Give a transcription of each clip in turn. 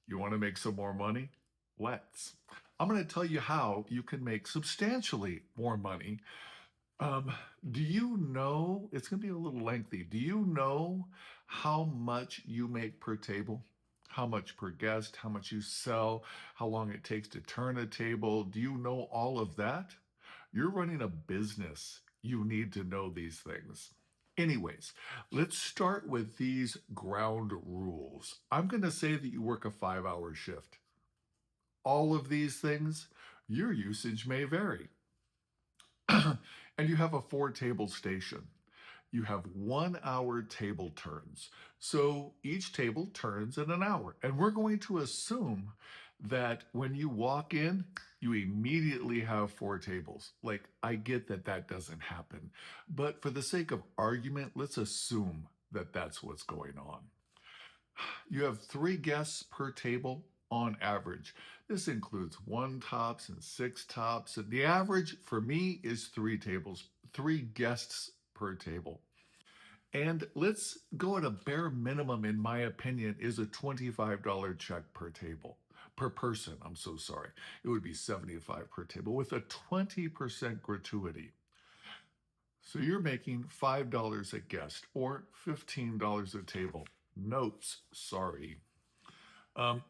You want to make some more money? Let's. I'm going to tell you how you can make substantially more money. Um, do you know, it's going to be a little lengthy. Do you know how much you make per table? How much per guest? How much you sell? How long it takes to turn a table? Do you know all of that? You're running a business. You need to know these things. Anyways, let's start with these ground rules. I'm going to say that you work a 5 hour shift. All of these things, your usage may vary. And you have a 4 table station. You have 1 hour table turns. So each table turns in an hour. And we're going to assume that when you walk in, you immediately have 4 tables. Like, I get that that doesn't happen. But for the sake of argument, let's assume that that's what's going on. You have 3 guests per table on average. This includes 1 tops and 6 tops. And the average for me is 3 tables, 3 guests per table. And let's go at a bare minimum, in my opinion, is a $25 check per table, per person. I'm so sorry. It would be 75 per table with a 20% gratuity. So you're making $5 a guest or $15 a table. Notes, sorry. Um,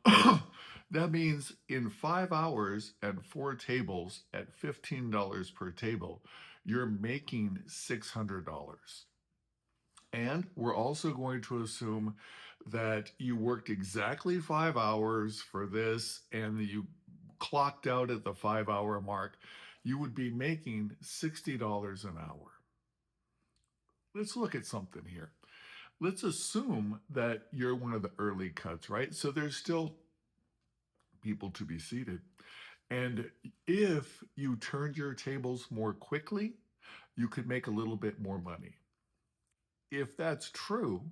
that means in 5 hours and 4 tables at $15 per table, you're making $600. And we're also going to assume that you worked exactly 5 hours for this and that you clocked out at the 5 hour mark. You would be making $60 an hour. Let's look at something here. Let's assume that you're one of the early cuts, right? So there's still people to be seated. And if you turned your tables more quickly, you could make a little bit more money. If that's true,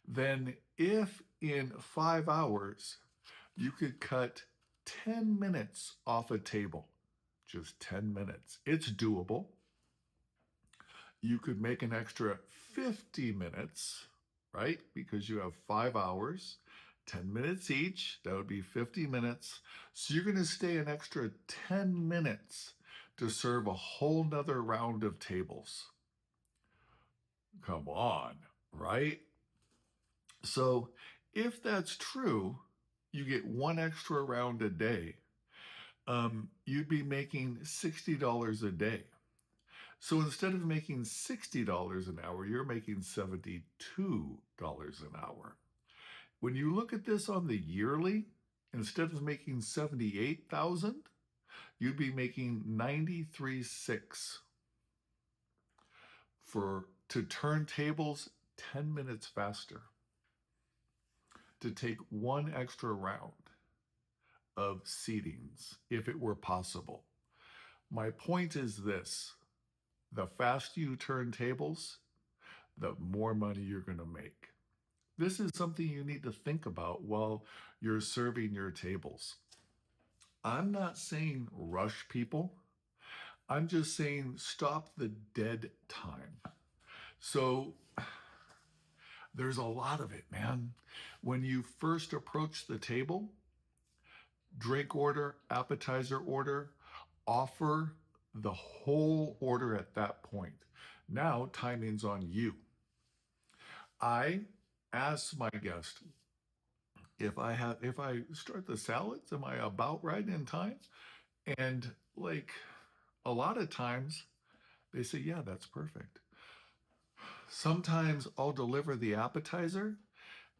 then if in 5 hours you could cut 10 minutes off a table, just 10 minutes, it's doable. You could make an extra 50 minutes, right? Because you have 5 hours, 10 minutes each. That would be 50 minutes. So you're going to stay an extra 10 minutes to serve a whole nother round of tables. Come on, right? So if that's true, you get 1 extra round a day. You'd be making $60 a day. So instead of making $60 an hour, you're making $72 an hour. When you look at this on the yearly, instead of making 78,000, you'd be making 93.6 for to turn tables 10 minutes faster, to take 1 extra round of seatings if it were possible. My point is this: the faster you turn tables, the more money you're going to make. This is something you need to think about while you're serving your tables. I'm not saying rush people. I'm just saying stop the dead time. So there's a lot of it, man. When you first approach the table, drink order, appetizer order, offer the whole order at that point. Now timing's on you. I ask my guest, if I start the salads, am I about right in time? And like a lot of times they say, yeah, that's perfect. Sometimes I'll deliver the appetizer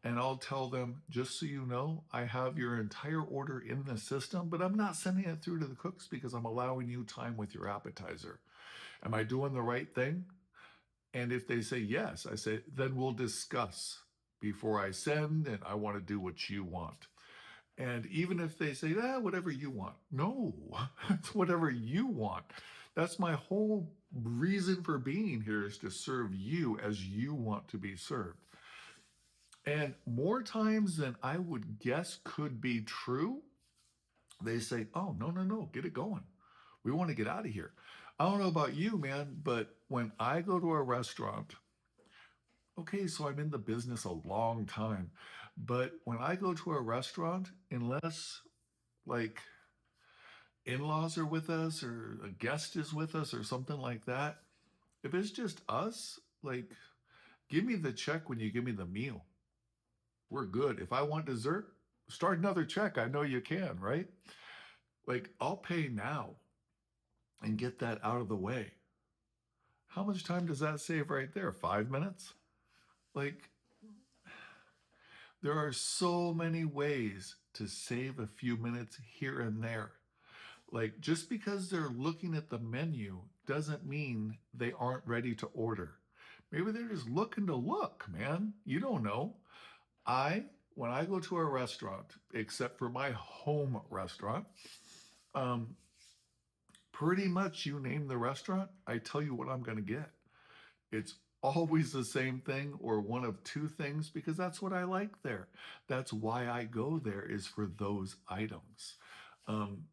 and I'll tell them, just so you know, I have your entire order in the system, but I'm not sending it through to the cooks because I'm allowing you time with your appetizer. Am I doing the right thing? And if they say yes, I say, then we'll discuss before I send, and I want to do what you want. And even if they say, whatever you want, no, it's whatever you want. That's my whole reason for being here, is to serve you as you want to be served. And more times than I would guess could be true, they say, oh, no, no, no, get it going. We want to get out of here. I don't know about you, man, but when I go to a restaurant, okay, so I'm in the business a long time. But when I go to a restaurant, unless like in-laws are with us or a guest is with us or something like that, if it's just us, like give me the check when you give me the meal. We're good. If I want dessert, start another check. I know you can, right? Like I'll pay now and get that out of the way. How much time does that save right there? 5 minutes? Like there are so many ways to save a few minutes here and there. Like just because they're looking at the menu doesn't mean they aren't ready to order. Maybe they're just looking to look, man. You don't know. I, when I go to a restaurant, except for my home restaurant, um, pretty much you name the restaurant, I tell you what I'm going to get. It's always the same thing or one of two things because that's what I like there. That's why I go there is for those items. Um,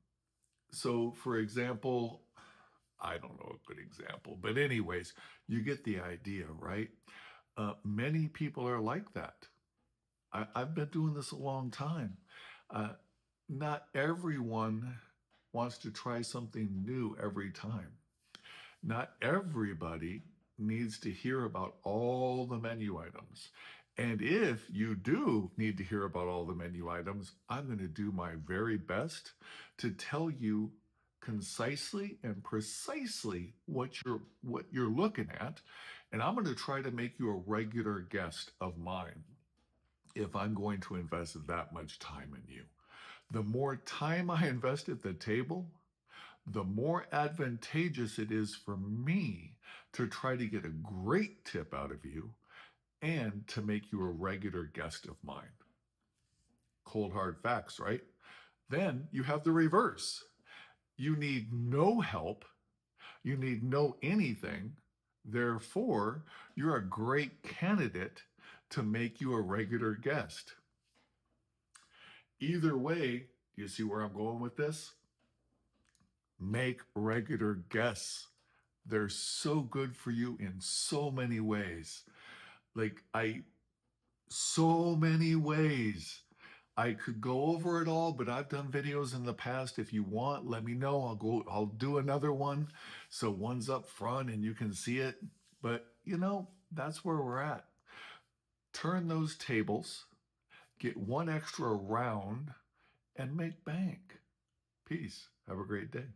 so, for example, I don't know a good example, but anyways, you get the idea, right? Many people are like that. I've been doing this a long time. Uh, Not everyone wants to try something new every time. Not everybody needs to hear about all the menu items. And if you do need to hear about all the menu items, I'm going to do my very best to tell you concisely and precisely what you're looking at, and I'm going to try to make you a regular guest of mine if I'm going to invest that much time in you. The more time I invest at the table, the more advantageous it is for me to try to get a great tip out of you and to make you a regular guest of mine. Cold hard facts, right? Then you have the reverse. You need no help, you need no anything. Therefore, you're a great candidate to make you a regular guest. Either way, do you see where I'm going with this? Make regular guests. They're so good for you in so many ways. Like so many ways. I could go over it all, but I've done videos in the past. If you want, let me know. I'll do another one. So one's up front and you can see it. But that's where we're at. Turn those tables, get one extra round, and make bank. Peace. Have a great day.